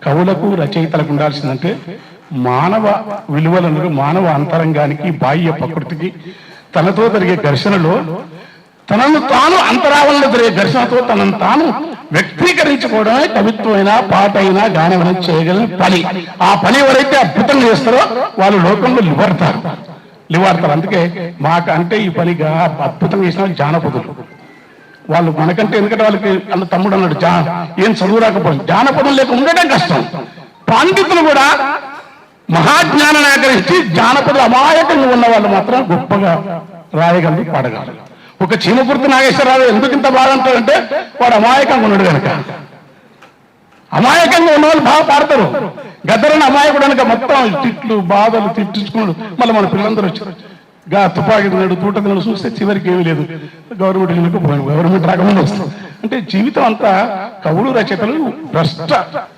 కవులకు రచయితలకు ఉండాల్సిందంటే మానవ విలువలను, మానవ అంతరంగానికి, బాహ్య ప్రకృతికి తనతో జరిగే ఘర్షణలో తనను తాను అంతరావరణలో జరిగే ఘర్షణతో తనను తాను వ్యక్తీకరించుకోవడమే కవిత్వమైనా, పాట అయినా, గానమైనా చేయగలిగిన పని. ఆ పని ఎవరైతే అద్భుతంగా చేస్తారో వాళ్ళు లోకంలో లివర్తారు. అందుకే మాకు అంటే ఈ పనిగా అద్భుతంగా చేసిన జానపదులు వాళ్ళు మనకంటే, ఎందుకంటే వాళ్ళకి అన్న తమ్ముడు అన్నాడు ఏం చదువు రాకపోయింది, జానపదం లేక ఉండడం కష్టం. పండితులు కూడా మహాజ్ఞానాన్ని ఆకరించి జానపదులు అమాయకంగా ఉన్న వాళ్ళు మాత్రం గొప్పగా రాయగలరు, పాడగలరు. ఒక చీమకుర్తి నాగేశ్వరరావు ఎందుకు ఇంత బాగా అంటారంటే వాడు అమాయకంగా ఉన్నాడు కనుక. అమాయకంగా ఉన్న వాళ్ళు బాగా పాడతారు. గద్దరని అమాయకుడు కనుక మొత్తం తిట్లు, బాధలు తిట్టించుకున్నాడు. మళ్ళీ మన పిల్లలందరూ వచ్చారు, తుపాకి తిన్నాడు, తూట తిన్నాడు, చూస్తే చివరికి ఏమీ లేదు, గవర్నమెంట్ రాకముందు వస్తుంది. అంటే జీవితం అంతా కవులు రచయితలు భ్రష్ట